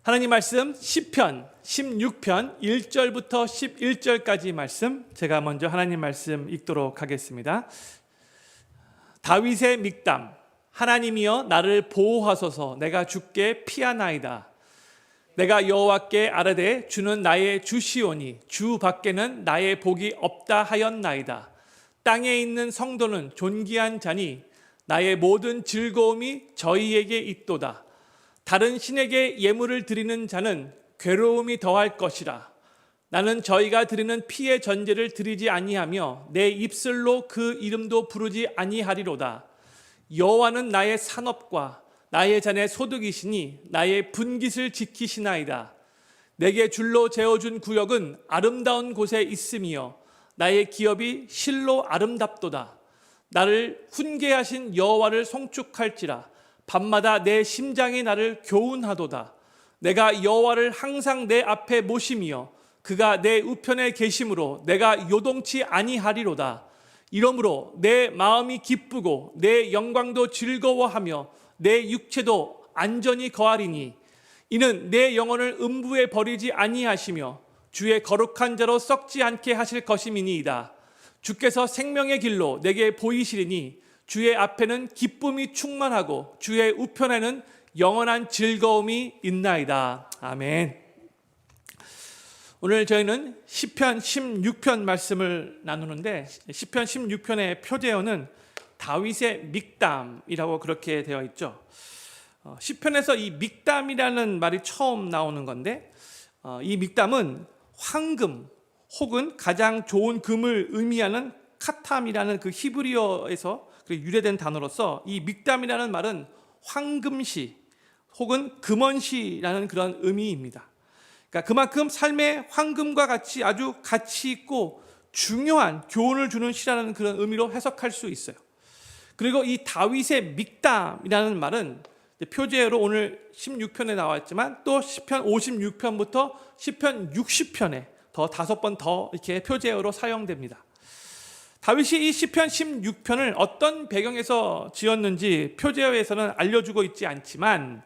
하나님 말씀 시편 16편 1절부터 11절까지 말씀, 제가 먼저 하나님 말씀 읽도록 하겠습니다. 다윗의 믹담. 하나님이여 나를 보호하소서. 내가 주께 피하나이다. 내가 여호와께 아뢰되 주는 나의 주시오니 주 밖에는 나의 복이 없다 하였나이다. 땅에 있는 성도는 존귀한 자니 나의 모든 즐거움이 저희에게 있도다. 다른 신에게 예물을 드리는 자는 괴로움이 더할 것이라. 나는 저희가 드리는 피의 전제를 드리지 아니하며 내 입술로 그 이름도 부르지 아니하리로다. 여호와는 나의 산업과 나의 잔의 소득이시니 나의 분깃을 지키시나이다. 내게 줄로 재어준 구역은 아름다운 곳에 있으며 나의 기업이 실로 아름답도다. 나를 훈계하신 여호와를 송축할지라. 밤마다 내 심장이 나를 교훈하도다. 내가 여호와를 항상 내 앞에 모시며 그가 내 우편에 계심으로 내가 요동치 아니하리로다. 이러므로 내 마음이 기쁘고 내 영광도 즐거워하며 내 육체도 안전히 거하리니 이는 내 영혼을 음부에 버리지 아니하시며 주의 거룩한 자로 썩지 않게 하실 것임이니이다. 주께서 생명의 길로 내게 보이시리니 주의 앞에는 기쁨이 충만하고 주의 우편에는 영원한 즐거움이 있나이다. 아멘. 오늘 저희는 시편 16편 말씀을 나누는데, 시편 16편의 표제어는 다윗의 믹담이라고 그렇게 되어 있죠. 시편에서 이 믹담이라는 말이 처음 나오는 건데, 이 믹담은 황금 혹은 가장 좋은 금을 의미하는 카탐이라는 그 히브리어에서 유래된 단어로서 이 믹담이라는 말은 황금시 혹은 금원시라는 그런 의미입니다. 그러니까 그만큼 삶의 황금과 같이 아주 가치 있고 중요한 교훈을 주는 시라는 그런 의미로 해석할 수 있어요. 그리고 이 다윗의 믹담이라는 말은 표제어로 오늘 16편에 나왔지만 또 시편 56편부터 시편 60편에 더 5번 더 이렇게 표제어로 사용됩니다. 다윗이 이 시편 16편을 어떤 배경에서 지었는지 표제어에서는 알려주고 있지 않지만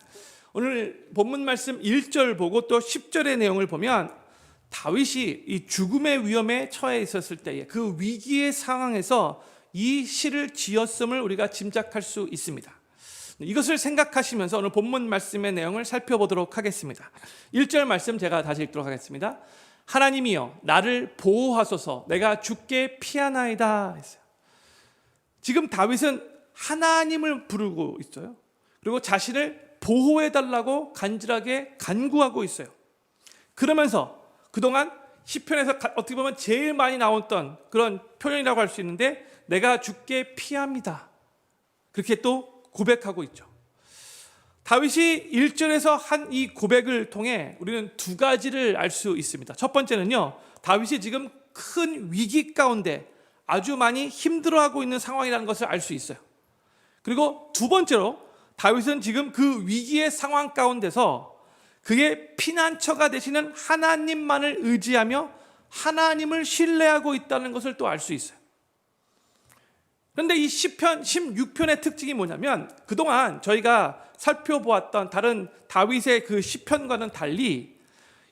오늘 본문 말씀 1절 보고 또 10절의 내용을 보면 다윗이 이 죽음의 위험에 처해 있었을 때에 그 위기의 상황에서 이 시를 지었음을 우리가 짐작할 수 있습니다. 이것을 생각하시면서 오늘 본문 말씀의 내용을 살펴보도록 하겠습니다. 1절 말씀 제가 다시 읽도록 하겠습니다. 하나님이여 나를 보호하소서. 내가 주께 피하나이다 했어요. 지금 다윗은 하나님을 부르고 있어요. 그리고 자신을 보호해달라고 간절하게 간구하고 있어요. 그러면서 그동안 시편에서 어떻게 보면 제일 많이 나왔던 그런 표현이라고 할 수 있는데 내가 주께 피합니다. 그렇게 또 고백하고 있죠. 다윗이 1절에서 한 이 고백을 통해 우리는 두 가지를 알 수 있습니다. 첫 번째는요, 다윗이 지금 큰 위기 가운데 아주 많이 힘들어하고 있는 상황이라는 것을 알 수 있어요. 그리고 두 번째로 다윗은 지금 그 위기의 상황 가운데서 그의 피난처가 되시는 하나님만을 의지하며 하나님을 신뢰하고 있다는 것을 또 알 수 있어요. 그런데 이 시편 16편의 특징이 뭐냐면 그동안 저희가 살펴보았던 다른 다윗의 그 시편과는 달리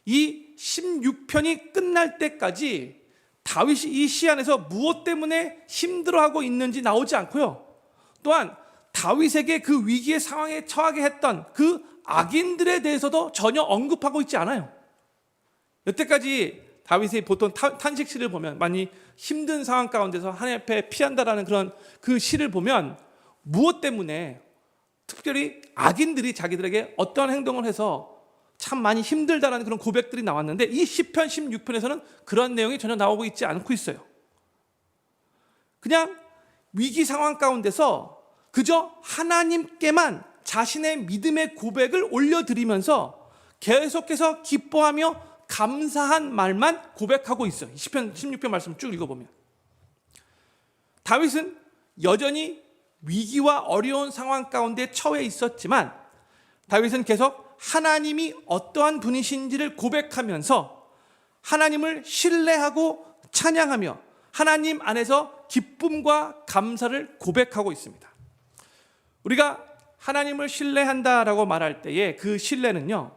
이 16편이 끝날 때까지 다윗이 이 시 안에서 무엇 때문에 힘들어하고 있는지 나오지 않고요. 또한 다윗에게 그 위기의 상황에 처하게 했던 그 악인들에 대해서도 전혀 언급하고 있지 않아요. 여태까지 다윗이 보통 탄식시를 보면 많이 힘든 상황 가운데서 하나님 앞에 피한다라는 그런 그 시를 보면 무엇 때문에 특별히 악인들이 자기들에게 어떤 행동을 해서 참 많이 힘들다라는 그런 고백들이 나왔는데 이 시편 16편에서는 그런 내용이 전혀 나오고 있지 않고 있어요. 그냥 위기 상황 가운데서 그저 하나님께만 자신의 믿음의 고백을 올려드리면서 계속해서 기뻐하며 감사한 말만 고백하고 있어요. 시편 16편 말씀 쭉 읽어보면 다윗은 여전히 위기와 어려운 상황 가운데 처해 있었지만 다윗은 계속 하나님이 어떠한 분이신지를 고백하면서 하나님을 신뢰하고 찬양하며 하나님 안에서 기쁨과 감사를 고백하고 있습니다. 우리가 하나님을 신뢰한다라고 말할 때에 그 신뢰는요,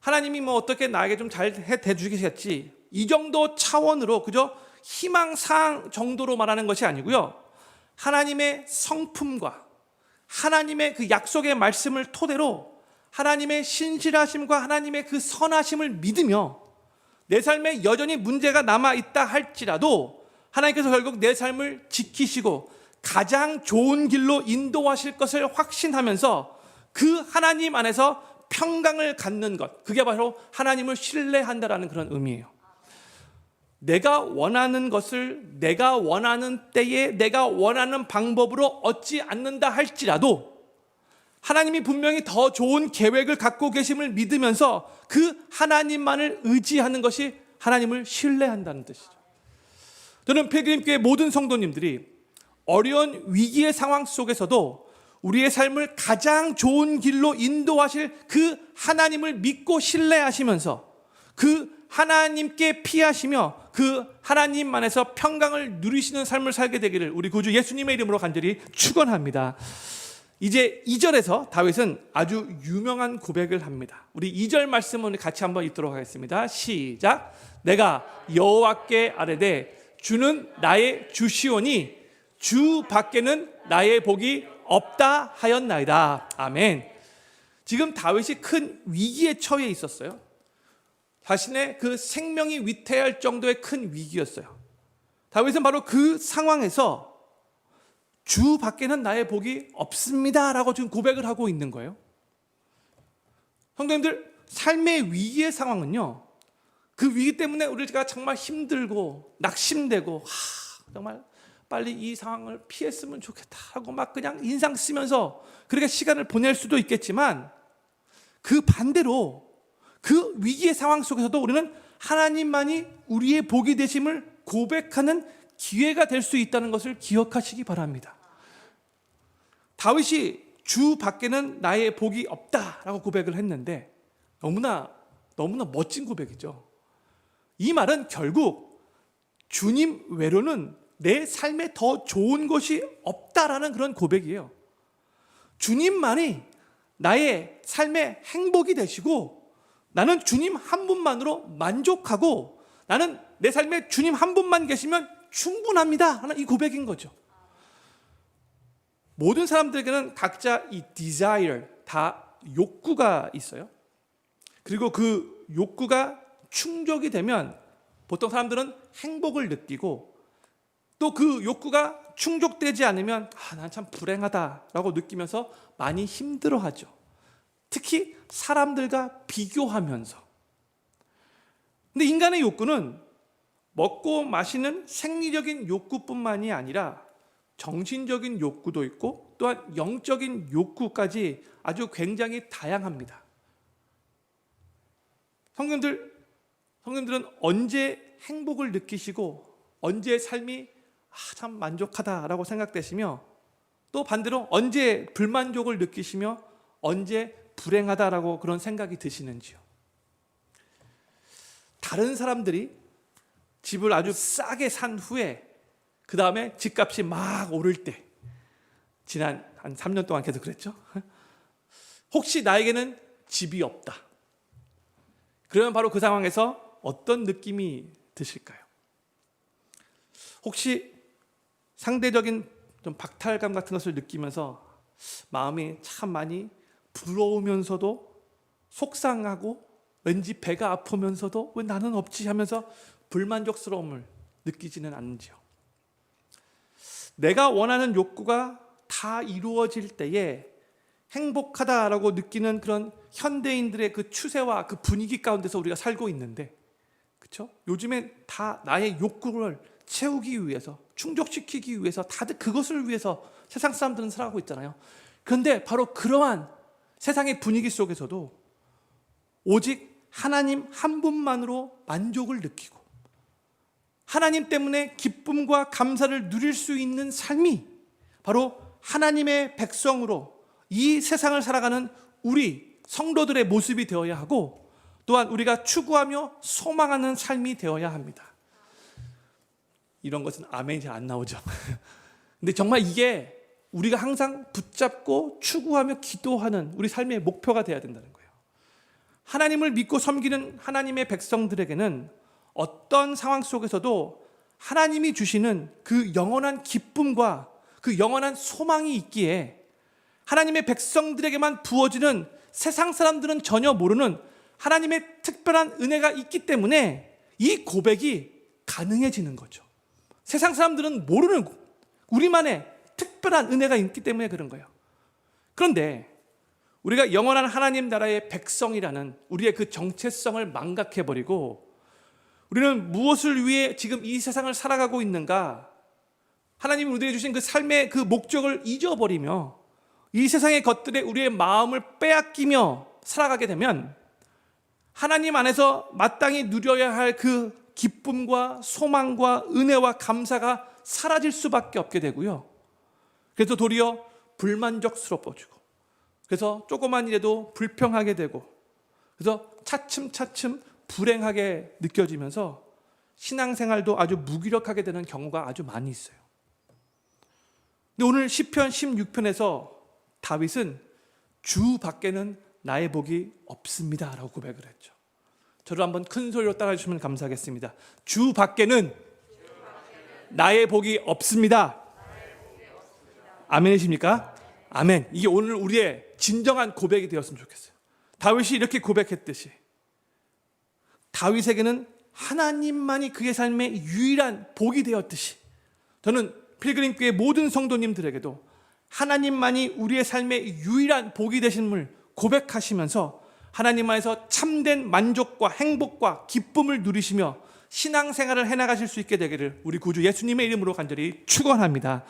하나님이 뭐 어떻게 나에게 좀 잘 대주시겠지, 이 정도 차원으로 그저 희망사항 정도로 말하는 것이 아니고요, 하나님의 성품과 하나님의 그 약속의 말씀을 토대로 하나님의 신실하심과 하나님의 그 선하심을 믿으며 내 삶에 여전히 문제가 남아있다 할지라도 하나님께서 결국 내 삶을 지키시고 가장 좋은 길로 인도하실 것을 확신하면서 그 하나님 안에서 평강을 갖는 것, 그게 바로 하나님을 신뢰한다라는 그런 의미예요. 내가 원하는 것을 내가 원하는 때에 내가 원하는 방법으로 얻지 않는다 할지라도 하나님이 분명히 더 좋은 계획을 갖고 계심을 믿으면서 그 하나님만을 의지하는 것이 하나님을 신뢰한다는 뜻이죠. 저는 필그림교회 모든 성도님들이 어려운 위기의 상황 속에서도 우리의 삶을 가장 좋은 길로 인도하실 그 하나님을 믿고 신뢰하시면서 그 하나님께 피하시며 그 하나님 안에서 평강을 누리시는 삶을 살게 되기를 우리 구주 예수님의 이름으로 간절히 축원합니다. 이제 2절에서 다윗은 아주 유명한 고백을 합니다. 우리 2절 말씀을 같이 한번 읽도록 하겠습니다. 시작. 내가 여호와께 아뢰되 주는 나의 주시오니 주 밖에는 나의 복이 없다 하였나이다. 아멘. 지금 다윗이 큰 위기에 처해 있었어요. 자신의 그 생명이 위태할 정도의 큰 위기였어요. 다윗은 바로 그 상황에서 주 밖에는 나의 복이 없습니다 라고 지금 고백을 하고 있는 거예요. 성도님들, 삶의 위기의 상황은요, 그 위기 때문에 우리가 정말 힘들고 낙심되고 정말 빨리 이 상황을 피했으면 좋겠다 하고 막 그냥 인상 쓰면서 그렇게 시간을 보낼 수도 있겠지만, 그 반대로 그 위기의 상황 속에서도 우리는 하나님만이 우리의 복이 되심을 고백하는 기회가 될 수 있다는 것을 기억하시기 바랍니다. 다윗이 주 밖에는 나의 복이 없다라고 고백을 했는데 너무나 멋진 고백이죠. 이 말은 결국 주님 외로는 내 삶에 더 좋은 것이 없다라는 그런 고백이에요. 주님만이 나의 삶의 행복이 되시고 나는 주님 한 분만으로 만족하고 나는 내 삶에 주님 한 분만 계시면 충분합니다 하는 이 고백인 거죠. 모든 사람들에게는 각자 이 desire, 다 욕구가 있어요. 그리고 그 욕구가 충족이 되면 보통 사람들은 행복을 느끼고, 또 그 욕구가 충족되지 않으면 난 참 불행하다라고 느끼면서 많이 힘들어하죠. 특히 사람들과 비교하면서. 근데 인간의 욕구는 먹고 마시는 생리적인 욕구뿐만이 아니라 정신적인 욕구도 있고 또한 영적인 욕구까지 아주 굉장히 다양합니다. 성도님들은 언제 행복을 느끼시고 언제 삶이 참 만족하다라고 생각되시며, 또 반대로 언제 불만족을 느끼시며 언제 불행하다라고 그런 생각이 드시는지요? 다른 사람들이 집을 아주 싸게 산 후에 그 다음에 집값이 막 오를 때, 지난 한 3년 동안 계속 그랬죠. 혹시 나에게는 집이 없다, 그러면 바로 그 상황에서 어떤 느낌이 드실까요? 혹시 상대적인 좀 박탈감 같은 것을 느끼면서 마음이 참 많이 부러우면서도 속상하고 왠지 배가 아프면서도 왜 나는 없지 하면서 불만족스러움을 느끼지는 않는지요? 내가 원하는 욕구가 다 이루어질 때에 행복하다라고 느끼는 그런 현대인들의 그 추세와 그 분위기 가운데서 우리가 살고 있는데, 그렇죠? 요즘엔 다 나의 욕구를 채우기 위해서, 충족시키기 위해서 다들 그것을 위해서 세상 사람들은 살아가고 있잖아요. 그런데 바로 그러한 세상의 분위기 속에서도 오직 하나님 한 분만으로 만족을 느끼고 하나님 때문에 기쁨과 감사를 누릴 수 있는 삶이 바로 하나님의 백성으로 이 세상을 살아가는 우리 성도들의 모습이 되어야 하고, 또한 우리가 추구하며 소망하는 삶이 되어야 합니다. 이런 것은 아멘이 잘 안 나오죠. 근데 정말 이게 우리가 항상 붙잡고 추구하며 기도하는 우리 삶의 목표가 되어야 된다는 거예요. 하나님을 믿고 섬기는 하나님의 백성들에게는 어떤 상황 속에서도 하나님이 주시는 그 영원한 기쁨과 그 영원한 소망이 있기에 하나님의 백성들에게만 부어지는 세상 사람들은 전혀 모르는 하나님의 특별한 은혜가 있기 때문에 이 고백이 가능해지는 거죠. 세상 사람들은 모르는 우리만의 특별한 은혜가 있기 때문에 그런 거예요. 그런데 우리가 영원한 하나님 나라의 백성이라는 우리의 그 정체성을 망각해버리고 우리는 무엇을 위해 지금 이 세상을 살아가고 있는가, 하나님이 우리에게 주신 그 삶의 그 목적을 잊어버리며 이 세상의 것들에 우리의 마음을 빼앗기며 살아가게 되면 하나님 안에서 마땅히 누려야 할 그 기쁨과 소망과 은혜와 감사가 사라질 수밖에 없게 되고요. 그래서 도리어 불만족스러워지고, 그래서 조그만 일에도 불평하게 되고, 그래서 차츰차츰 불행하게 느껴지면서 신앙생활도 아주 무기력하게 되는 경우가 아주 많이 있어요. 근데 오늘 시편 16편에서 다윗은 주 밖에는 나의 복이 없습니다 라고 고백을 했죠. 저를 한번 큰 소리로 따라해 주시면 감사하겠습니다. 주 밖에는 나의 복이 없습니다. 아멘이십니까? 아멘. 이게 오늘 우리의 진정한 고백이 되었으면 좋겠어요. 다윗이 이렇게 고백했듯이 다윗에게는 하나님만이 그의 삶의 유일한 복이 되었듯이 저는 필그림교회 모든 성도님들에게도 하나님만이 우리의 삶의 유일한 복이 되심을 고백하시면서 하나님 안에서 참된 만족과 행복과 기쁨을 누리시며 신앙생활을 해나가실 수 있게 되기를 우리 구주 예수님의 이름으로 간절히 축원합니다.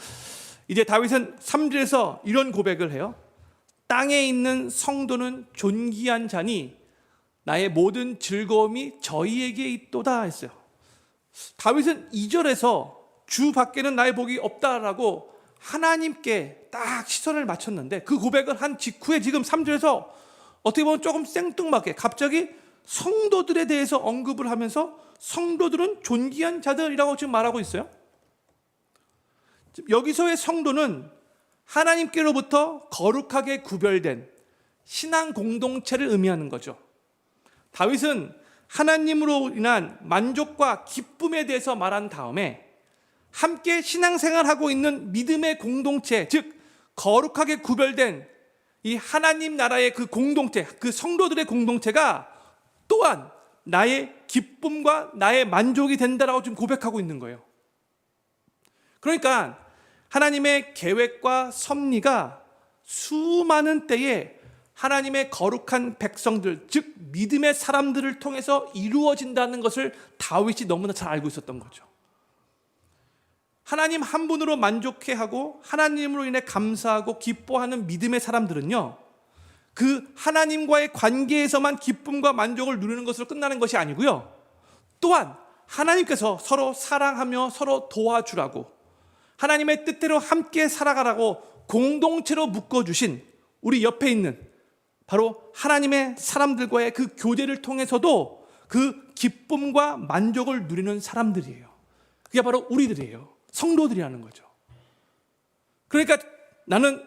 이제 다윗은 3절에서 이런 고백을 해요. 땅에 있는 성도는 존귀한 자니 나의 모든 즐거움이 저희에게 있도다 했어요. 다윗은 2절에서 주 밖에는 나의 복이 없다라고 하나님께 딱 시선을 맞췄는데 그 고백을 한 직후에 지금 3절에서 어떻게 보면 조금 생뚱맞게 갑자기 성도들에 대해서 언급을 하면서 성도들은 존귀한 자들이라고 지금 말하고 있어요. 여기서의 성도는 하나님께로부터 거룩하게 구별된 신앙 공동체를 의미하는 거죠. 다윗은 하나님으로 인한 만족과 기쁨에 대해서 말한 다음에 함께 신앙생활하고 있는 믿음의 공동체, 즉 거룩하게 구별된 이 하나님 나라의 그 공동체, 그 성도들의 공동체가 또한 나의 기쁨과 나의 만족이 된다라고 지금 고백하고 있는 거예요. 그러니까 하나님의 계획과 섭리가 수많은 때에 하나님의 거룩한 백성들, 즉 믿음의 사람들을 통해서 이루어진다는 것을 다윗이 너무나 잘 알고 있었던 거죠. 하나님 한 분으로 만족해하고 하나님으로 인해 감사하고 기뻐하는 믿음의 사람들은요, 그 하나님과의 관계에서만 기쁨과 만족을 누리는 것으로 끝나는 것이 아니고요, 또한 하나님께서 서로 사랑하며 서로 도와주라고, 하나님의 뜻대로 함께 살아가라고 공동체로 묶어주신 우리 옆에 있는 바로 하나님의 사람들과의 그 교제를 통해서도 그 기쁨과 만족을 누리는 사람들이에요. 그게 바로 우리들이에요. 성도들이라는 거죠. 그러니까 나는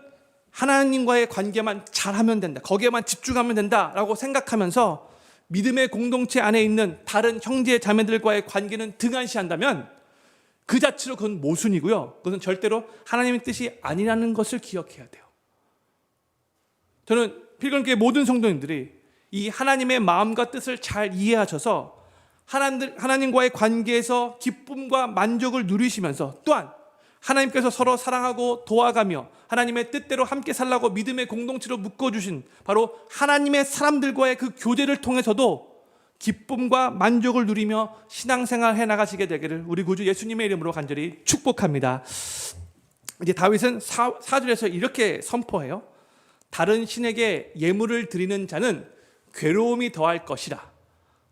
하나님과의 관계만 잘하면 된다, 거기에만 집중하면 된다라고 생각하면서 믿음의 공동체 안에 있는 다른 형제 자매들과의 관계는 등한시한다면 그 자체로 그건 모순이고요, 그것은 절대로 하나님의 뜻이 아니라는 것을 기억해야 돼요. 저는 필그림교회 모든 성도님들이 이 하나님의 마음과 뜻을 잘 이해하셔서 하나님과의 관계에서 기쁨과 만족을 누리시면서 또한 하나님께서 서로 사랑하고 도와가며 하나님의 뜻대로 함께 살라고 믿음의 공동체로 묶어주신 바로 하나님의 사람들과의 그 교제를 통해서도 기쁨과 만족을 누리며 신앙생활 해나가시게 되기를 우리 구주 예수님의 이름으로 간절히 축복합니다. 이제 다윗은 4절에서 이렇게 선포해요. 다른 신에게 예물을 드리는 자는 괴로움이 더할 것이라.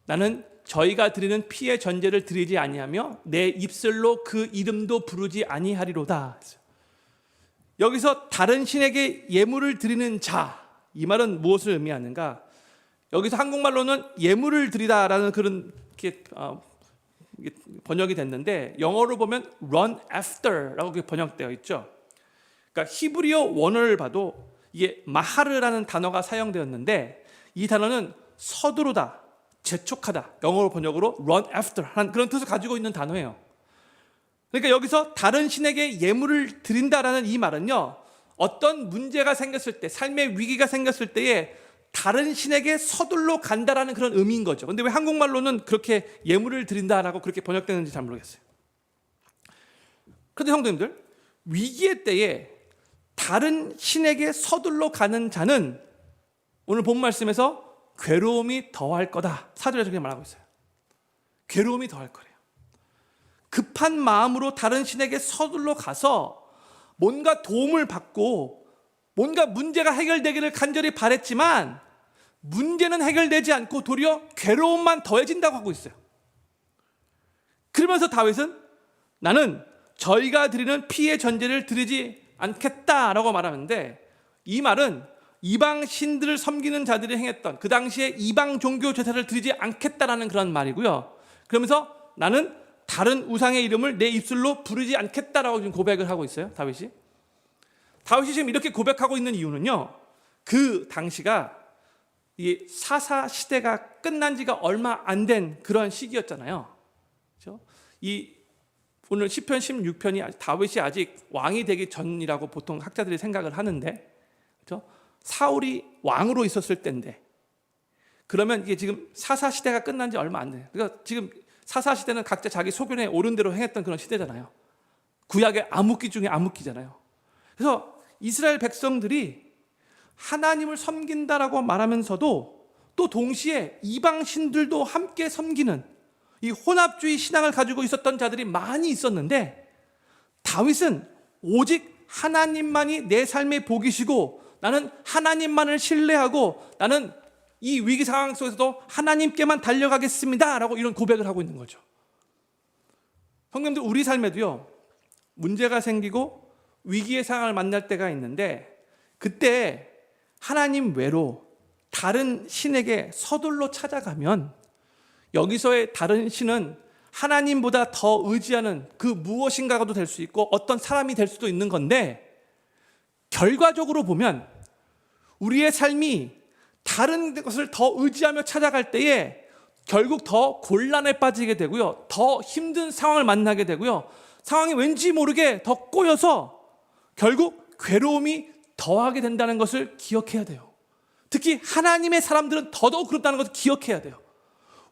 나는 저희가 드리는 피의 전제를 드리지 아니하며 내 입술로 그 이름도 부르지 아니하리로다. 여기서 다른 신에게 예물을 드리는 자, 이 말은 무엇을 의미하는가? 여기서 한국말로는 예물을 드리다라는 그런 번역이 됐는데 영어로 보면 run after라고 번역되어 있죠. 그러니까 히브리어 원어를 봐도 이게 마하르라는 단어가 사용되었는데 이 단어는 서두르다, 재촉하다, 영어로 번역으로 run after 하는 그런 뜻을 가지고 있는 단어예요. 그러니까 여기서 다른 신에게 예물을 드린다라는 이 말은요, 어떤 문제가 생겼을 때, 삶의 위기가 생겼을 때에 다른 신에게 서둘러 간다라는 그런 의미인 거죠. 근데 왜 한국말로는 그렇게 예물을 드린다라고 그렇게 번역되는지 잘 모르겠어요. 그런데 성도님들, 위기의 때에 다른 신에게 서둘러 가는 자는 오늘 본 말씀에서 괴로움이 더할 거다. 4절에 그렇게 말하고 있어요. 괴로움이 더할 거래요. 급한 마음으로 다른 신에게 서둘러 가서 뭔가 도움을 받고 뭔가 문제가 해결되기를 간절히 바랬지만 문제는 해결되지 않고 도리어 괴로움만 더해진다고 하고 있어요. 그러면서 다윗은 나는 저희가 드리는 피의 전제를 드리지 않겠다라고 말하는데, 이 말은 이방 신들을 섬기는 자들이 행했던 그 당시에 이방 종교 제사를 드리지 않겠다라는 그런 말이고요. 그러면서 나는 다른 우상의 이름을 내 입술로 부르지 않겠다라고 지금 고백을 하고 있어요. 다윗이 지금 이렇게 고백하고 있는 이유는요, 그 당시가 이 사사 시대가 끝난 지가 얼마 안 된 그런 시기였잖아요. 그렇죠? 이 오늘 시편 16편이 다윗이 아직 왕이 되기 전이라고 보통 학자들이 생각을 하는데, 그렇죠? 사울이 왕으로 있었을 때인데, 그러면 이게 지금 사사 시대가 끝난 지 얼마 안 돼요. 그러니까 지금 사사 시대는 각자 자기 소견에 오른 대로 행했던 그런 시대잖아요. 구약의 암흑기 중에 암흑기잖아요. 그래서 이스라엘 백성들이 하나님을 섬긴다라고 말하면서도 또 동시에 이방 신들도 함께 섬기는 이 혼합주의 신앙을 가지고 있었던 자들이 많이 있었는데, 다윗은 오직 하나님만이 내 삶의 복이시고 나는 하나님만을 신뢰하고 나는 이 위기 상황 속에서도 하나님께만 달려가겠습니다 라고 이런 고백을 하고 있는 거죠. 성도님들, 우리 삶에도요, 문제가 생기고 위기의 상황을 만날 때가 있는데, 그때 하나님 외로 다른 신에게 서둘러 찾아가면 여기서의 다른 신은 하나님보다 더 의지하는 그 무엇인가도 될 수 있고 어떤 사람이 될 수도 있는 건데, 결과적으로 보면 우리의 삶이 다른 것을 더 의지하며 찾아갈 때에 결국 더 곤란에 빠지게 되고요, 더 힘든 상황을 만나게 되고요, 상황이 왠지 모르게 더 꼬여서 결국 괴로움이 더하게 된다는 것을 기억해야 돼요. 특히 하나님의 사람들은 더더욱 그렇다는 것을 기억해야 돼요.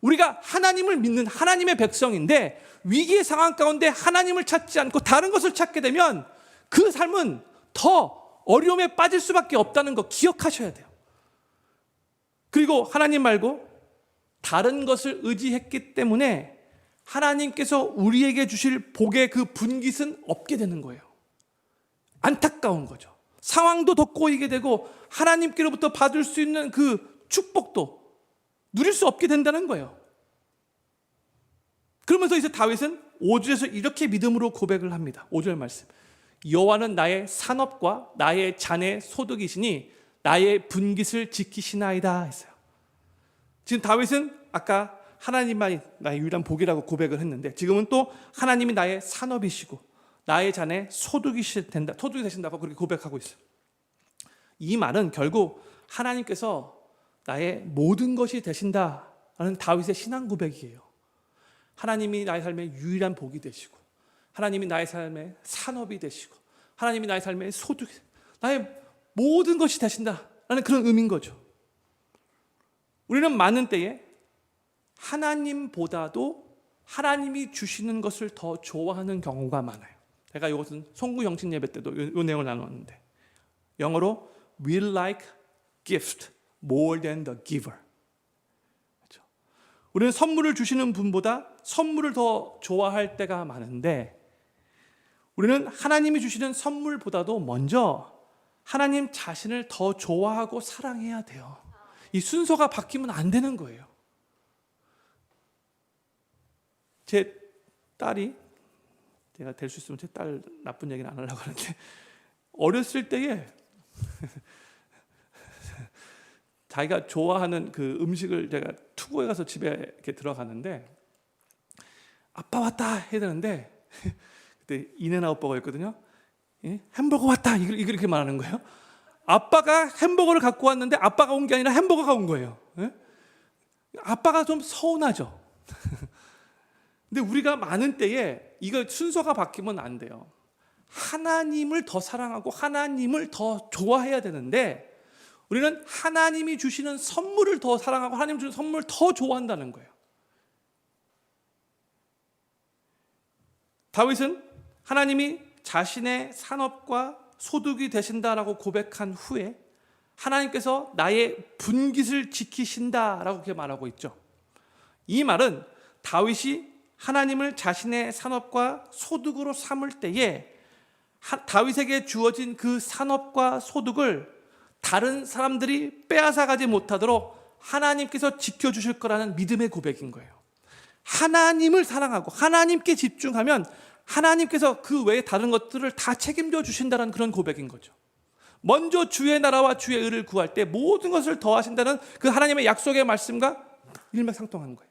우리가 하나님을 믿는 하나님의 백성인데 위기의 상황 가운데 하나님을 찾지 않고 다른 것을 찾게 되면 그 삶은 더 어려움에 빠질 수밖에 없다는 거 기억하셔야 돼요. 그리고 하나님 말고 다른 것을 의지했기 때문에 하나님께서 우리에게 주실 복의 그 분깃은 없게 되는 거예요. 안타까운 거죠. 상황도 더 꼬이게 되고 하나님께로부터 받을 수 있는 그 축복도 누릴 수 없게 된다는 거예요. 그러면서 이제 다윗은 5절에서 이렇게 믿음으로 고백을 합니다. 5절 말씀. 여호와는 나의 산업과 나의 잔의 소득이시니 나의 분깃을 지키시나이다 했어요. 지금 다윗은 아까 하나님만이 나의 유일한 복이라고 고백을 했는데, 지금은 또 하나님이 나의 산업이시고 나의 잔의 소득이 되신다고 그렇게 고백하고 있어요. 이 말은 결국 하나님께서 나의 모든 것이 되신다라는 다윗의 신앙 고백이에요. 하나님이 나의 삶의 유일한 복이 되시고, 하나님이 나의 삶의 산업이 되시고, 하나님이 나의 삶의 소득이, 나의 모든 것이 되신다라는 그런 의미인 거죠. 우리는 많은 때에 하나님보다도 하나님이 주시는 것을 더 좋아하는 경우가 많아요. 제가 이것은 송구 영신 예배 때도 이 내용을 나눴는데, 영어로 we like gift more than the giver. 그렇죠? 우리는 선물을 주시는 분보다 선물을 더 좋아할 때가 많은데, 우리는 하나님이 주시는 선물보다도 먼저 하나님 자신을 더 좋아하고 사랑해야 돼요. 이 순서가 바뀌면 안 되는 거예요. 제 딸이, 제가 될 수 있으면 제 딸 나쁜 얘기는 안 하려고 하는데, 어렸을 때에 자기가 좋아하는 그 음식을 제가 투고해 가서 집에 이렇게 들어가는데 아빠 왔다 해야 되는데 그때 인앤아웃 버거였거든요. 예? 햄버거 왔다 이렇게 말하는 거예요. 아빠가 햄버거를 갖고 왔는데 아빠가 온 게 아니라 햄버거가 온 거예요. 예? 아빠가 좀 서운하죠. 근데 우리가 많은 때에 이거 순서가 바뀌면 안 돼요. 하나님을 더 사랑하고 하나님을 더 좋아해야 되는데 우리는 하나님이 주시는 선물을 더 사랑하고 하나님 주시는 선물을 더 좋아한다는 거예요. 다윗은 하나님이 자신의 산업과 소득이 되신다라고 고백한 후에 하나님께서 나의 분깃을 지키신다라고 그렇게 말하고 있죠. 이 말은 다윗이 하나님을 자신의 산업과 소득으로 삼을 때에 다윗에게 주어진 그 산업과 소득을 다른 사람들이 빼앗아가지 못하도록 하나님께서 지켜주실 거라는 믿음의 고백인 거예요. 하나님을 사랑하고 하나님께 집중하면 하나님께서 그 외에 다른 것들을 다 책임져 주신다는 그런 고백인 거죠. 먼저 주의 나라와 주의 의를 구할 때 모든 것을 더하신다는 그 하나님의 약속의 말씀과 일맥상통하는 거예요.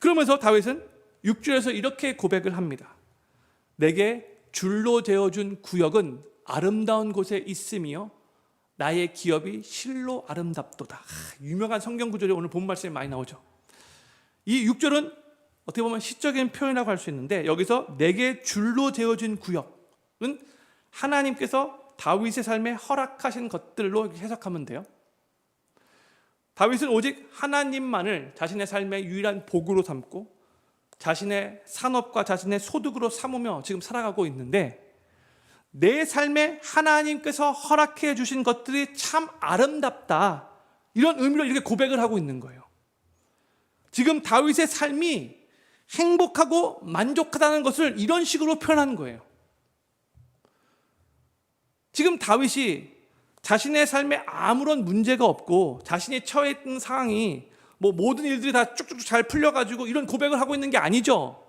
그러면서 다윗은 6절에서 이렇게 고백을 합니다. 내게 줄로 재어준 구역은 아름다운 곳에 있으며 나의 기업이 실로 아름답도다. 유명한 성경 구절이 오늘 본 말씀에 많이 나오죠. 이 6절은 어떻게 보면 시적인 표현이라고 할 수 있는데 여기서 내게 줄로 재어준 구역은 하나님께서 다윗의 삶에 허락하신 것들로 해석하면 돼요. 다윗은 오직 하나님만을 자신의 삶의 유일한 복으로 삼고 자신의 산업과 자신의 소득으로 삼으며 지금 살아가고 있는데 내 삶에 하나님께서 허락해 주신 것들이 참 아름답다, 이런 의미로 이렇게 고백을 하고 있는 거예요. 지금 다윗의 삶이 행복하고 만족하다는 것을 이런 식으로 표현한 거예요. 지금 다윗이 자신의 삶에 아무런 문제가 없고 자신이 처해 있는 상황이 모든 일들이 다 쭉쭉 잘 풀려가지고 이런 고백을 하고 있는 게 아니죠.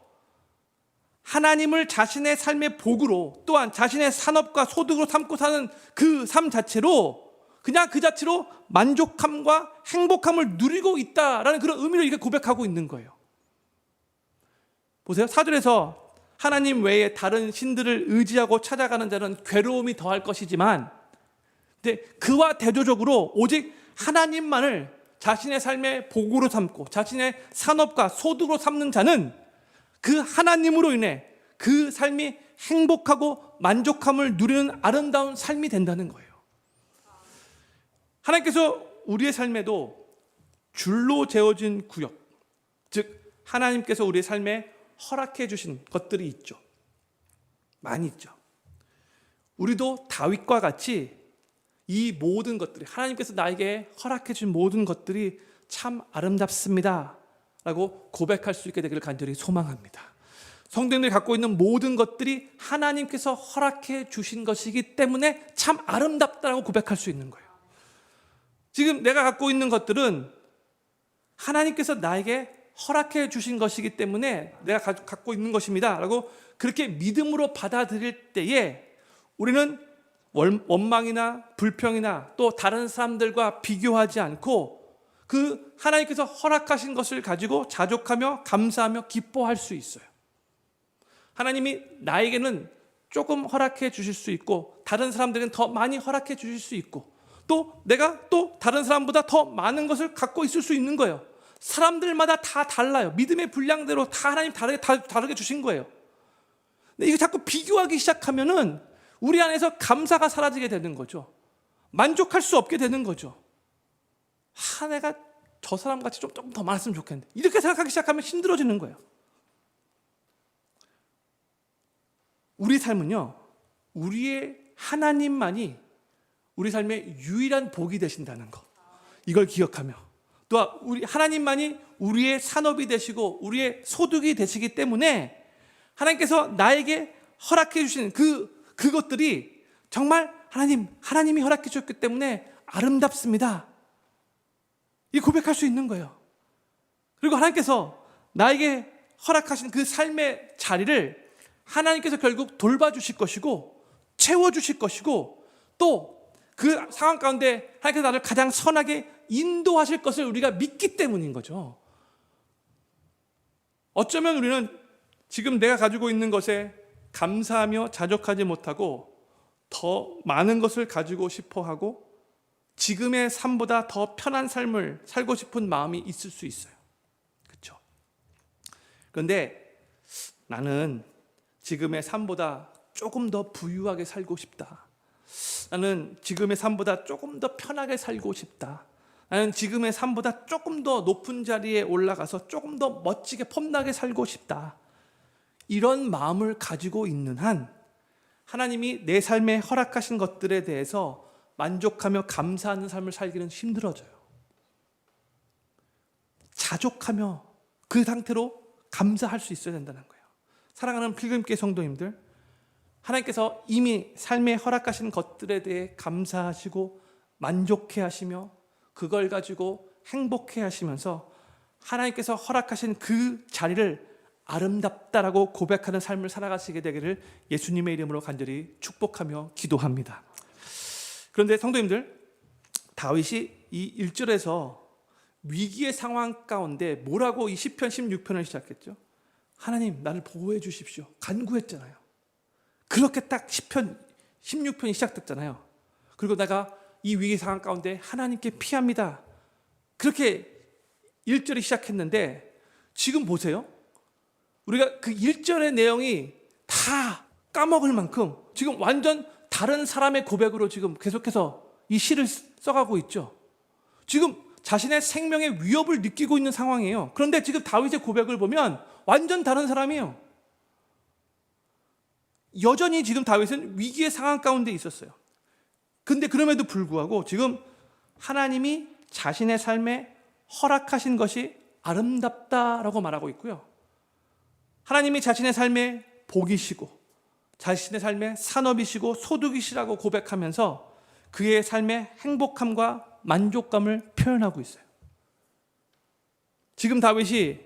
하나님을 자신의 삶의 복으로 또한 자신의 산업과 소득으로 삼고 사는 그 삶 자체로 그냥 그 자체로 만족함과 행복함을 누리고 있다라는 그런 의미로 이렇게 고백하고 있는 거예요. 보세요. 4절에서 하나님 외에 다른 신들을 의지하고 찾아가는 자는 괴로움이 더할 것이지만 근데 그와 대조적으로 오직 하나님만을 자신의 삶의 복으로 삼고 자신의 산업과 소득으로 삼는 자는 그 하나님으로 인해 그 삶이 행복하고 만족함을 누리는 아름다운 삶이 된다는 거예요. 하나님께서 우리의 삶에도 줄로 재어진 구역, 즉 하나님께서 우리의 삶에 허락해 주신 것들이 있죠. 많이 있죠. 우리도 다윗과 같이 이 모든 것들이 하나님께서 나에게 허락해 주신 모든 것들이 참 아름답습니다 라고 고백할 수 있게 되기를 간절히 소망합니다. 성도님들이 갖고 있는 모든 것들이 하나님께서 허락해 주신 것이기 때문에 참 아름답다라고 고백할 수 있는 거예요. 지금 내가 갖고 있는 것들은 하나님께서 나에게 허락해 주신 것이기 때문에 내가 갖고 있는 것입니다 라고 그렇게 믿음으로 받아들일 때에 우리는 원망이나 불평이나 또 다른 사람들과 비교하지 않고 그 하나님께서 허락하신 것을 가지고 자족하며 감사하며 기뻐할 수 있어요. 하나님이 나에게는 조금 허락해 주실 수 있고 다른 사람들은 더 많이 허락해 주실 수 있고 또 내가 또 다른 사람보다 더 많은 것을 갖고 있을 수 있는 거예요. 사람들마다 다 달라요. 믿음의 분량대로 다 하나님 다르게 주신 거예요. 근데 이거 자꾸 비교하기 시작하면은 우리 안에서 감사가 사라지게 되는 거죠. 만족할 수 없게 되는 거죠. 내가 저 사람 같이 좀 더 많았으면 좋겠는데 이렇게 생각하기 시작하면 힘들어지는 거예요. 우리 삶은요, 우리의 하나님만이 우리 삶의 유일한 복이 되신다는 것, 이걸 기억하며 또 우리 하나님만이 우리의 산업이 되시고 우리의 소득이 되시기 때문에 하나님께서 나에게 허락해 주신 그것들이 정말 하나님이 허락해 주셨기 때문에 아름답습니다. 이 고백할 수 있는 거예요. 그리고 하나님께서 나에게 허락하신 그 삶의 자리를 하나님께서 결국 돌봐주실 것이고 채워주실 것이고 또 그 상황 가운데 하나님께서 나를 가장 선하게 인도하실 것을 우리가 믿기 때문인 거죠. 어쩌면 우리는 지금 내가 가지고 있는 것에 감사하며 자족하지 못하고 더 많은 것을 가지고 싶어 하고 지금의 삶보다 더 편한 삶을 살고 싶은 마음이 있을 수 있어요. 그렇죠? 그런데 나는 지금의 삶보다 조금 더 부유하게 살고 싶다. 나는 지금의 삶보다 조금 더 편하게 살고 싶다. 나는 지금의 삶보다 조금 더 높은 자리에 올라가서 조금 더 멋지게 폼나게 살고 싶다. 이런 마음을 가지고 있는 한 하나님이 내 삶에 허락하신 것들에 대해서 만족하며 감사하는 삶을 살기는 힘들어져요. 자족하며 그 상태로 감사할 수 있어야 된다는 거예요. 사랑하는 필금교회 성도님들, 하나님께서 이미 삶에 허락하신 것들에 대해 감사하시고 만족해 하시며 그걸 가지고 행복해 하시면서 하나님께서 허락하신 그 자리를 아름답다라고 고백하는 삶을 살아가시게 되기를 예수님의 이름으로 간절히 축복하며 기도합니다. 그런데 성도님들, 다윗이 이 1절에서 위기의 상황 가운데 뭐라고 이 시편 16편을 시작했죠? 하나님 나를 보호해 주십시오 간구했잖아요. 그렇게 딱 시편 16편이 시작됐잖아요. 그리고 내가 이 위기 상황 가운데 하나님께 피합니다. 그렇게 1절이 시작했는데 지금 보세요. 우리가 그 1절의 내용이 다 까먹을 만큼 지금 완전 다른 사람의 고백으로 지금 계속해서 이 시를 써가고 있죠. 지금 자신의 생명의 위협을 느끼고 있는 상황이에요. 그런데 지금 다윗의 고백을 보면 완전 다른 사람이에요. 여전히 지금 다윗은 위기의 상황 가운데 있었어요. 근데 그럼에도 불구하고 지금 하나님이 자신의 삶에 허락하신 것이 아름답다라고 말하고 있고요. 하나님이 자신의 삶에 복이시고 자신의 삶에 산업이시고 소득이시라고 고백하면서 그의 삶의 행복함과 만족감을 표현하고 있어요. 지금 다윗이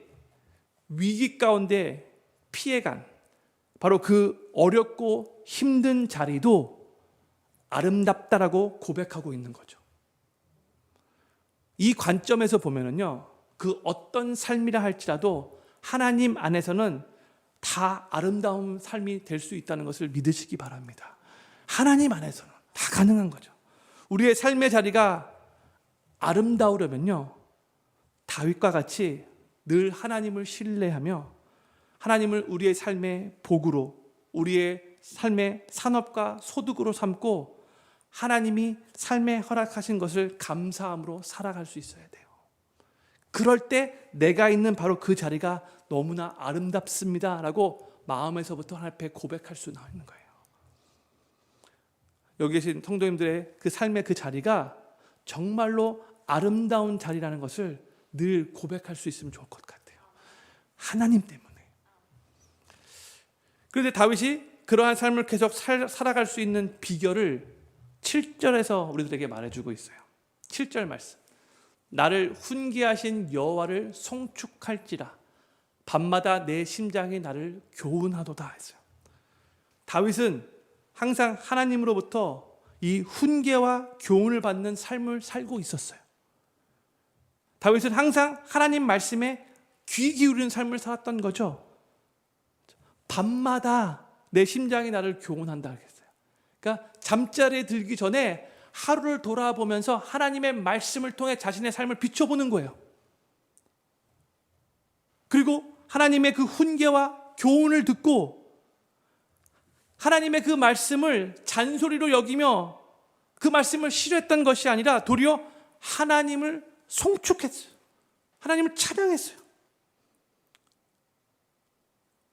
위기 가운데 피해간 바로 그 어렵고 힘든 자리도 아름답다라고 고백하고 있는 거죠. 이 관점에서 보면은요, 그 어떤 삶이라 할지라도 하나님 안에서는 다 아름다운 삶이 될 수 있다는 것을 믿으시기 바랍니다. 하나님 안에서는 다 가능한 거죠. 우리의 삶의 자리가 아름다우려면요, 다윗과 같이 늘 하나님을 신뢰하며 하나님을 우리의 삶의 복으로, 우리의 삶의 산업과 소득으로 삼고 하나님이 삶에 허락하신 것을 감사함으로 살아갈 수 있어야 돼요. 그럴 때 내가 있는 바로 그 자리가 너무나 아름답습니다 라고 마음에서부터 하나님 앞에 고백할 수 있는 거예요. 여기 계신 성도님들의 그 삶의 그 자리가 정말로 아름다운 자리라는 것을 늘 고백할 수 있으면 좋을 것 같아요. 하나님 때문에. 그런데 다윗이 그러한 삶을 계속 살아갈 수 있는 비결을 7절에서 우리들에게 말해주고 있어요. 7절 말씀. 나를 훈계하신 여호와를 송축할지라 밤마다 내 심장이 나를 교훈하도다 했어요. 다윗은 항상 하나님으로부터 이 훈계와 교훈을 받는 삶을 살고 있었어요. 다윗은 항상 하나님 말씀에 귀 기울이는 삶을 살았던 거죠. 밤마다 내 심장이 나를 교훈한다 하겠어요. 그러니까 잠자리에 들기 전에 하루를 돌아보면서 하나님의 말씀을 통해 자신의 삶을 비춰보는 거예요. 그리고 하나님의 그 훈계와 교훈을 듣고 하나님의 그 말씀을 잔소리로 여기며 그 말씀을 싫어했던 것이 아니라 도리어 하나님을 송축했어요. 하나님을 찬양했어요.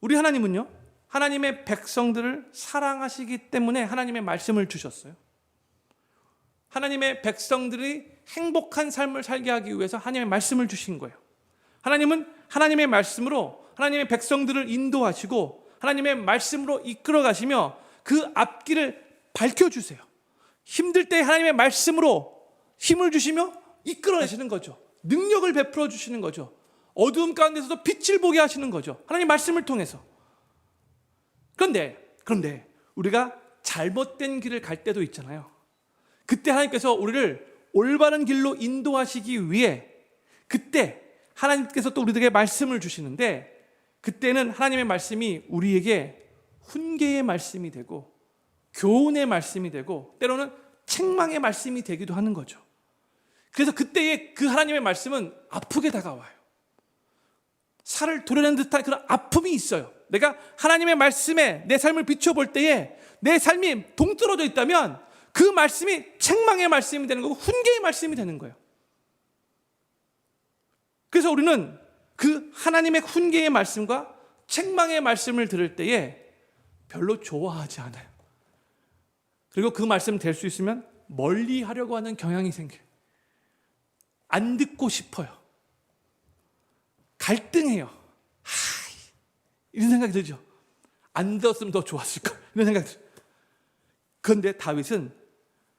우리 하나님은요, 하나님의 백성들을 사랑하시기 때문에 하나님의 말씀을 주셨어요. 하나님의 백성들이 행복한 삶을 살게 하기 위해서 하나님의 말씀을 주신 거예요. 하나님은 하나님의 말씀으로 하나님의 백성들을 인도하시고 하나님의 말씀으로 이끌어 가시며 그 앞길을 밝혀주세요. 힘들 때 하나님의 말씀으로 힘을 주시며 이끌어내시는 거죠. 능력을 베풀어 주시는 거죠. 어두움 가운데서도 빛을 보게 하시는 거죠. 하나님 말씀을 통해서. 그런데 우리가 잘못된 길을 갈 때도 있잖아요. 그때 하나님께서 우리를 올바른 길로 인도하시기 위해 그때 하나님께서 또 우리들에게 말씀을 주시는데 그때는 하나님의 말씀이 우리에게 훈계의 말씀이 되고 교훈의 말씀이 되고 때로는 책망의 말씀이 되기도 하는 거죠. 그래서 그때의 그 하나님의 말씀은 아프게 다가와요. 살을 도려낸 듯한 그런 아픔이 있어요. 내가 하나님의 말씀에 내 삶을 비춰볼 때에 내 삶이 동떨어져 있다면 그 말씀이 책망의 말씀이 되는 거고 훈계의 말씀이 되는 거예요. 그래서 우리는 그 하나님의 훈계의 말씀과 책망의 말씀을 들을 때에 별로 좋아하지 않아요. 그리고 그 말씀 될 수 있으면 멀리 하려고 하는 경향이 생겨요. 안 듣고 싶어요. 갈등해요. 이런 생각이 들죠. 안 들었으면 더 좋았을까 이런 생각이 들어요. 그런데 다윗은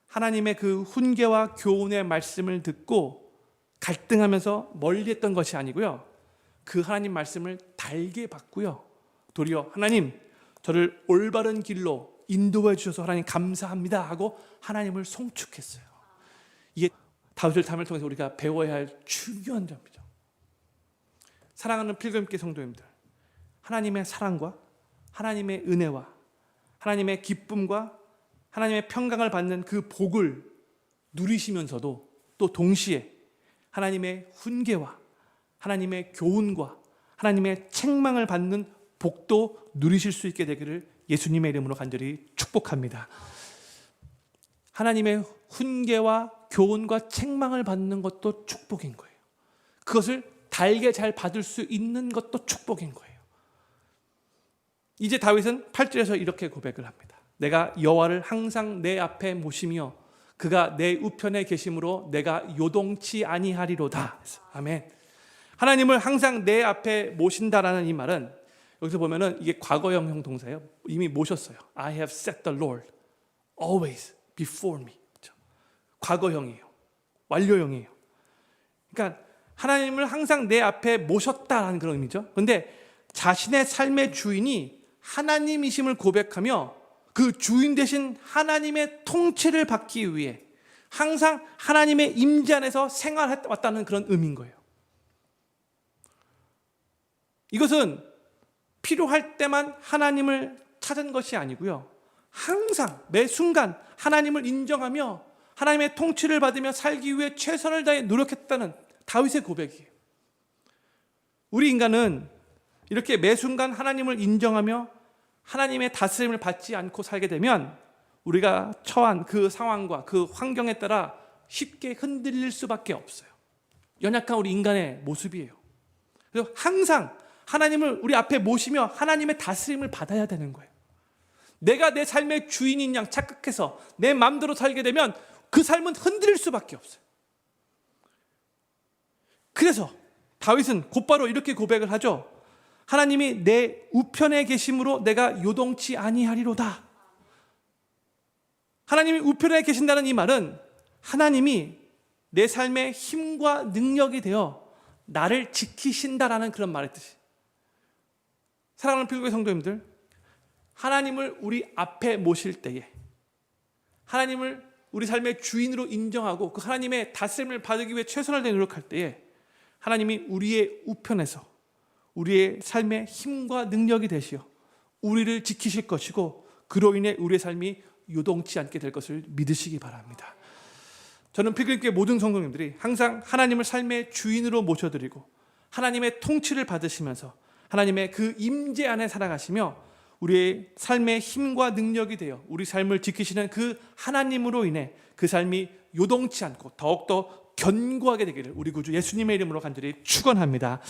하나님의 그 훈계와 교훈의 말씀을 듣고 갈등하면서 멀리했던 것이 아니고요, 그 하나님 말씀을 달게 받고요, 도리어 하나님 저를 올바른 길로 인도해 주셔서 하나님 감사합니다 하고 하나님을 송축했어요. 이게 다윗의 삶을 통해서 우리가 배워야 할 중요한 점이죠. 사랑하는 필금교 성도님들, 하나님의 사랑과 하나님의 은혜와 하나님의 기쁨과 하나님의 평강을 받는 그 복을 누리시면서도 또 동시에 하나님의 훈계와 하나님의 교훈과 하나님의 책망을 받는 복도 누리실 수 있게 되기를 예수님의 이름으로 간절히 축복합니다. 하나님의 훈계와 교훈과 책망을 받는 것도 축복인 거예요. 그것을 달게 잘 받을 수 있는 것도 축복인 거예요. 이제 다윗은 8절에서 이렇게 고백을 합니다. 내가 여호와를 항상 내 앞에 모시며 그가 내 우편에 계심으로 내가 요동치 아니하리로다. 아멘. 하나님을 항상 내 앞에 모신다라는 이 말은 여기서 보면은 이게 과거형 동사예요. 이미 모셨어요. I have set the Lord always before me. 그렇죠? 과거형이에요. 완료형이에요. 그러니까 하나님을 항상 내 앞에 모셨다라는 그런 의미죠. 그런데 자신의 삶의 주인이 하나님이심을 고백하며 그 주인 되신 하나님의 통치를 받기 위해 항상 하나님의 임재 안에서 생활해왔다는 그런 의미인 거예요. 이것은 필요할 때만 하나님을 찾은 것이 아니고요, 항상 매 순간 하나님을 인정하며 하나님의 통치를 받으며 살기 위해 최선을 다해 노력했다는 다윗의 고백이에요. 우리 인간은 이렇게 매 순간 하나님을 인정하며 하나님의 다스림을 받지 않고 살게 되면 우리가 처한 그 상황과 그 환경에 따라 쉽게 흔들릴 수밖에 없어요. 연약한 우리 인간의 모습이에요. 그래서 항상 하나님을 우리 앞에 모시며 하나님의 다스림을 받아야 되는 거예요. 내가 내 삶의 주인인 양 착각해서 내 마음대로 살게 되면 그 삶은 흔들릴 수밖에 없어요. 그래서 다윗은 곧바로 이렇게 고백을 하죠. 하나님이 내 우편에 계심으로 내가 요동치 아니하리로다. 하나님이 우편에 계신다는 이 말은 하나님이 내 삶의 힘과 능력이 되어 나를 지키신다라는 그런 말의 뜻이에요. 사랑하는 필교회 성도님들, 하나님을 우리 앞에 모실 때에 하나님을 우리 삶의 주인으로 인정하고 그 하나님의 다스림을 받기 위해 최선을 다해 노력할 때에 하나님이 우리의 우편에서 우리의 삶의 힘과 능력이 되시어 우리를 지키실 것이고 그로 인해 우리의 삶이 요동치 않게 될 것을 믿으시기 바랍니다. 저는 필그림교회 모든 성도님들이 항상 하나님을 삶의 주인으로 모셔드리고 하나님의 통치를 받으시면서 하나님의 그 임재 안에 살아가시며 우리의 삶의 힘과 능력이 되어 우리 삶을 지키시는 그 하나님으로 인해 그 삶이 요동치 않고 더욱더 견고하게 되기를 우리 구주 예수님의 이름으로 간절히 축원합니다.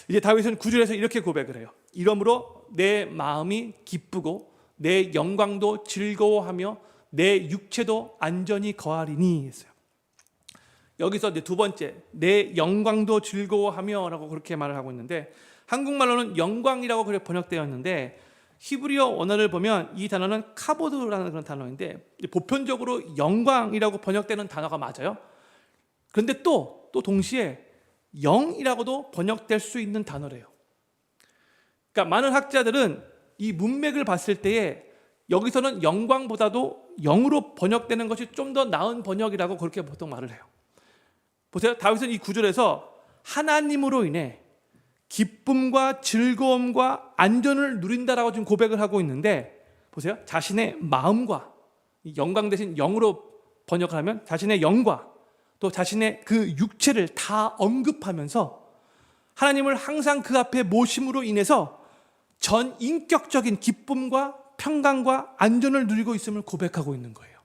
이제 다윗은 9절에서 이렇게 고백을 해요. 이러므로 내 마음이 기쁘고 내 영광도 즐거워하며 내 육체도 안전히 거하리니 했어요. 여기서 이제 두 번째, 내 영광도 즐거워하며라고 그렇게 말을 하고 있는데 한국말로는 영광이라고 그렇게 번역되어 있는데 히브리어 원어를 보면 이 단어는 카보드라는 그런 단어인데 보편적으로 영광이라고 번역되는 단어가 맞아요. 그런데 또 동시에 영이라고도 번역될 수 있는 단어래요. 그러니까 많은 학자들은 이 문맥을 봤을 때에 여기서는 영광보다도 영으로 번역되는 것이 좀 더 나은 번역이라고 그렇게 보통 말을 해요. 보세요. 다윗은 이 구절에서 하나님으로 인해 기쁨과 즐거움과 안전을 누린다라고 지금 고백을 하고 있는데 보세요. 자신의 마음과 영광 대신 영으로 번역을 하면 자신의 영과 또 자신의 그 육체를 다 언급하면서 하나님을 항상 그 앞에 모심으로 인해서 전 인격적인 기쁨과 평강과 안전을 누리고 있음을 고백하고 있는 거예요.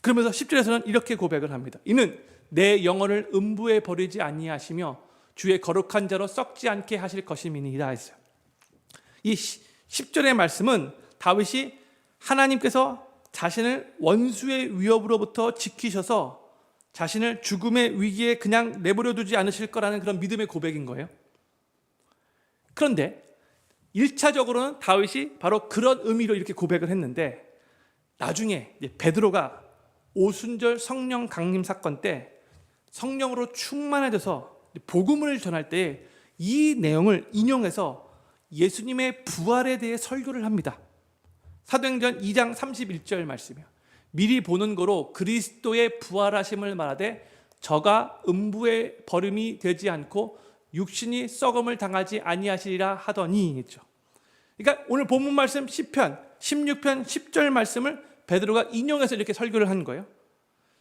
그러면서 10절에서는 이렇게 고백을 합니다. 이는 내 영혼을 음부에 버리지 아니하시며 주의 거룩한 자로 썩지 않게 하실 것임이니이다 했어요. 이 10절의 말씀은 다윗이 하나님께서 자신을 원수의 위협으로부터 지키셔서 자신을 죽음의 위기에 그냥 내버려 두지 않으실 거라는 그런 믿음의 고백인 거예요. 그런데 1차적으로는 다윗이 바로 그런 의미로 이렇게 고백을 했는데, 나중에 베드로가 오순절 성령 강림 사건 때 성령으로 충만해져서 복음을 전할 때 이 내용을 인용해서 예수님의 부활에 대해 설교를 합니다. 사도행전 2장 31절 말씀이요. 미리 보는 거로 그리스도의 부활하심을 말하되 저가 음부의 버림이 되지 않고 육신이 썩음을 당하지 아니하시리라 하더니 했죠. 그러니까 오늘 본문 말씀 시편 16편 10절 말씀을 베드로가 인용해서 이렇게 설교를 한 거예요.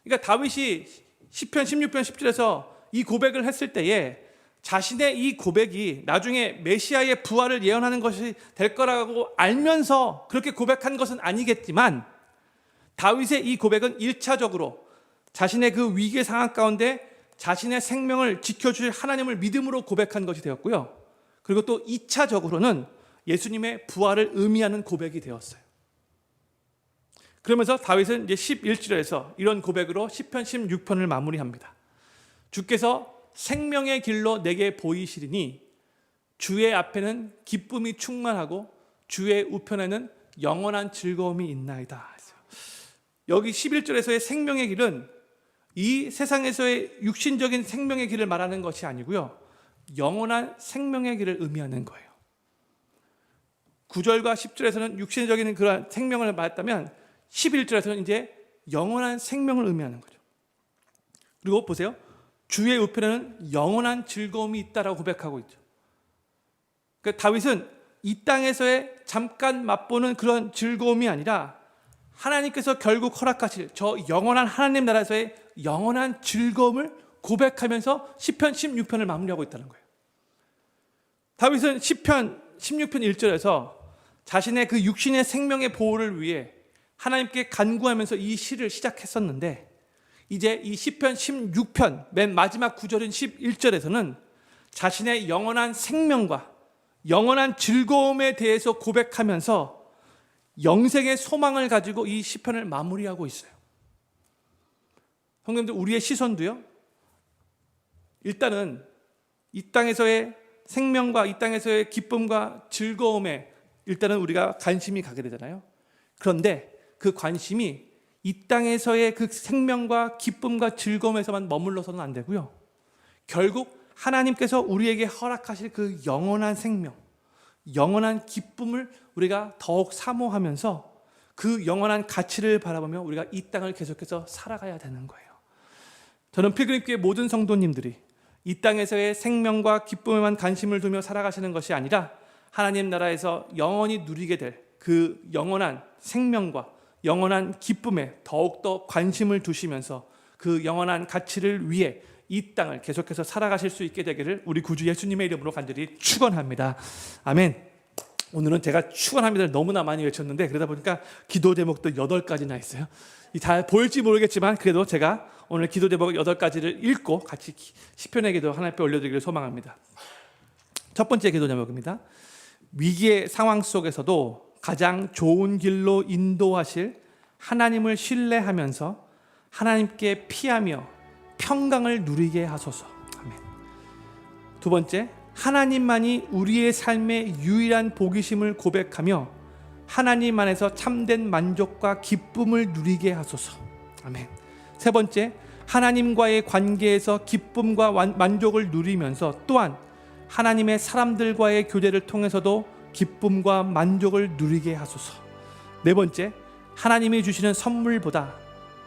그러니까 다윗이 시편 16편 10절에서 이 고백을 했을 때에 자신의 이 고백이 나중에 메시아의 부활을 예언하는 것이 될 거라고 알면서 그렇게 고백한 것은 아니겠지만, 다윗의 이 고백은 1차적으로 자신의 그 위기의 상황 가운데 자신의 생명을 지켜주실 하나님을 믿음으로 고백한 것이 되었고요. 그리고 또 2차적으로는 예수님의 부활을 의미하는 고백이 되었어요. 그러면서 다윗은 이제 11절에서 이런 고백으로 시편 16편을 마무리합니다. 주께서 생명의 길로 내게 보이시리니 주의 앞에는 기쁨이 충만하고 주의 우편에는 영원한 즐거움이 있나이다. 여기 11절에서의 생명의 길은 이 세상에서의 육신적인 생명의 길을 말하는 것이 아니고요, 영원한 생명의 길을 의미하는 거예요. 9절과 10절에서는 육신적인 그런 생명을 말했다면 11절에서는 이제 영원한 생명을 의미하는 거죠. 그리고 보세요. 주의 우편에는 영원한 즐거움이 있다라고 고백하고 있죠. 그러니까 다윗은 이 땅에서의 잠깐 맛보는 그런 즐거움이 아니라 하나님께서 결국 허락하실 저 영원한 하나님 나라에서의 영원한 즐거움을 고백하면서 시편 16편을 마무리하고 있다는 거예요. 다윗은 시편 16편 1절에서 자신의 그 육신의 생명의 보호를 위해 하나님께 간구하면서 이 시를 시작했었는데, 이제 이 시편 16편 맨 마지막 구절인 11절에서는 자신의 영원한 생명과 영원한 즐거움에 대해서 고백하면서 영생의 소망을 가지고 이 시편을 마무리하고 있어요. 성도님들, 우리의 시선도요, 일단은 이 땅에서의 생명과 이 땅에서의 기쁨과 즐거움에 일단은 우리가 관심이 가게 되잖아요. 그런데 그 관심이 이 땅에서의 그 생명과 기쁨과 즐거움에서만 머물러서는 안 되고요, 결국 하나님께서 우리에게 허락하실 그 영원한 생명, 영원한 기쁨을 우리가 더욱 사모하면서 그 영원한 가치를 바라보며 우리가 이 땅을 계속해서 살아가야 되는 거예요. 저는 필그림교회 모든 성도님들이 이 땅에서의 생명과 기쁨에만 관심을 두며 살아가시는 것이 아니라 하나님 나라에서 영원히 누리게 될 그 영원한 생명과 영원한 기쁨에 더욱더 관심을 두시면서 그 영원한 가치를 위해 이 땅을 계속해서 살아가실 수 있게 되기를 우리 구주 예수님의 이름으로 간절히 축원합니다. 아멘. 오늘은 제가 축원합니다를 너무나 많이 외쳤는데 그러다 보니까 기도 제목도 8가지나 있어요. 잘 보일지 모르겠지만 그래도 제가 오늘 기도 제목 8가지를 읽고 같이 시편의 기도 하나님 앞에 올려드리기를 소망합니다. 첫 번째 기도 제목입니다. 위기의 상황 속에서도 가장 좋은 길로 인도하실 하나님을 신뢰하면서 하나님께 피하며 평강을 누리게 하소서. 아멘. 두 번째, 하나님만이 우리의 삶의 유일한 복이심을 고백하며 하나님 안에서 참된 만족과 기쁨을 누리게 하소서. 아멘. 세 번째, 하나님과의 관계에서 기쁨과 만족을 누리면서 또한 하나님의 사람들과의 교제를 통해서도 기쁨과 만족을 누리게 하소서. 네 번째, 하나님이 주시는 선물보다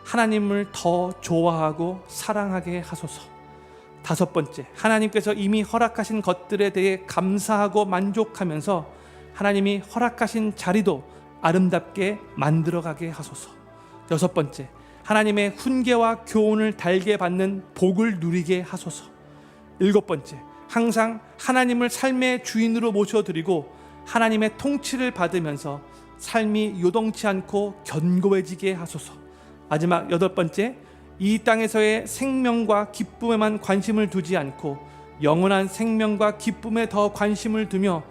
하나님을 더 좋아하고 사랑하게 하소서. 다섯 번째, 하나님께서 이미 허락하신 것들에 대해 감사하고 만족하면서 하나님이 허락하신 자리도 아름답게 만들어가게 하소서. 여섯 번째, 하나님의 훈계와 교훈을 달게 받는 복을 누리게 하소서. 7번째, 항상 하나님을 삶의 주인으로 모셔드리고 하나님의 통치를 받으면서 삶이 요동치 않고 견고해지게 하소서. 마지막 8번째, 이 땅에서의 생명과 기쁨에만 관심을 두지 않고 영원한 생명과 기쁨에 더 관심을 두며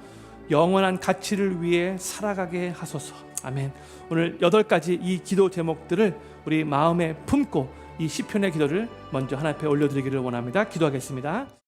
영원한 가치를 위해 살아가게 하소서. 아멘. 오늘 8가지 이 기도 제목들을 우리 마음에 품고 이 시편의 기도를 먼저 하나님 앞에 올려드리기를 원합니다. 기도하겠습니다.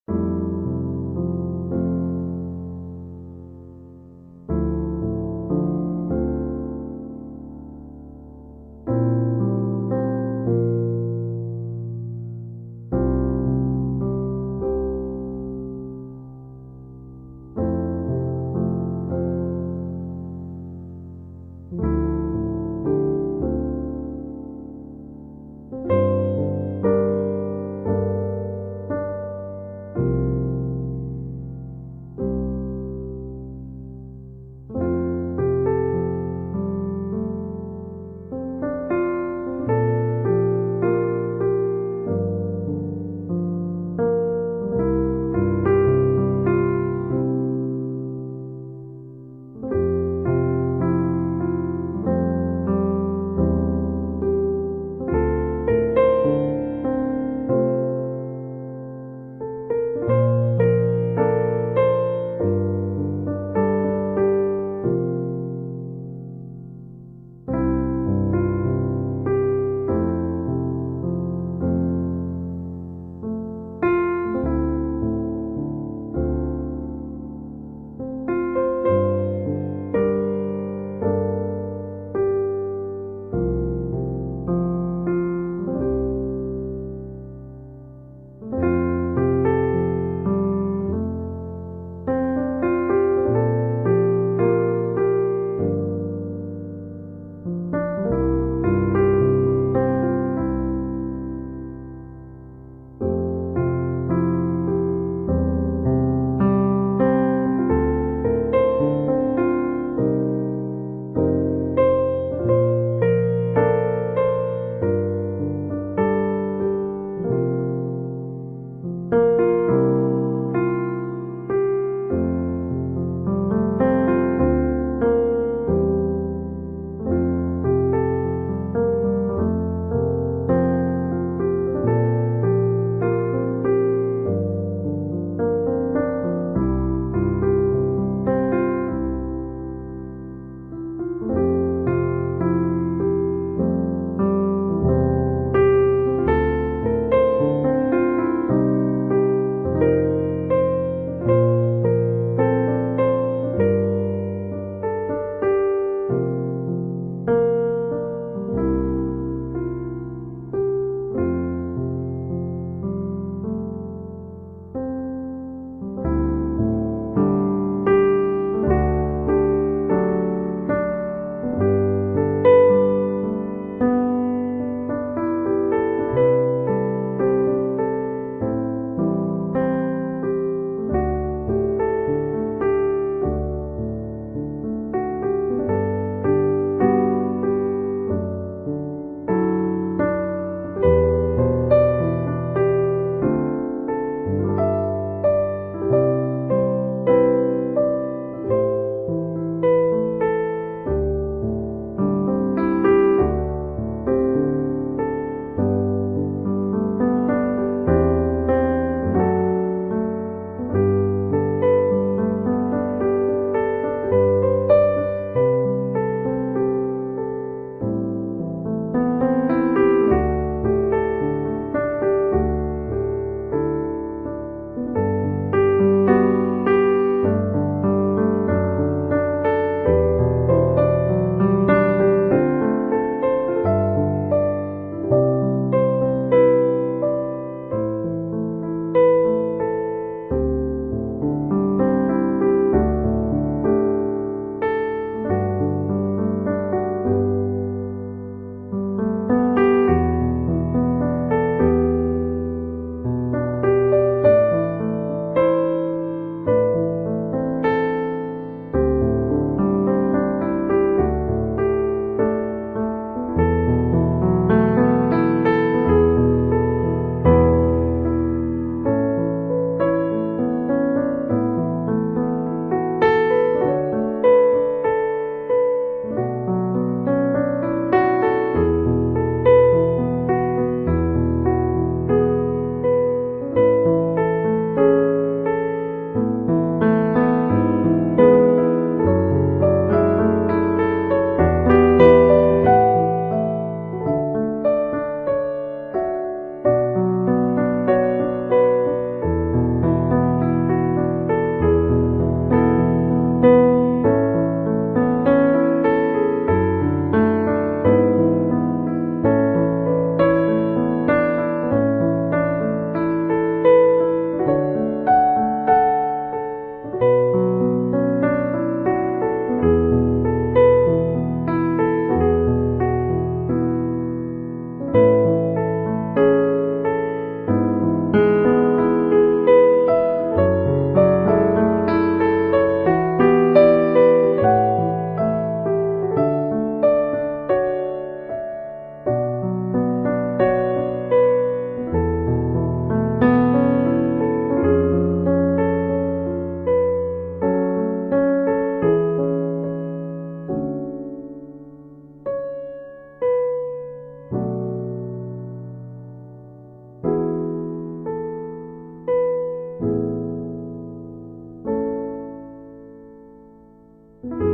음.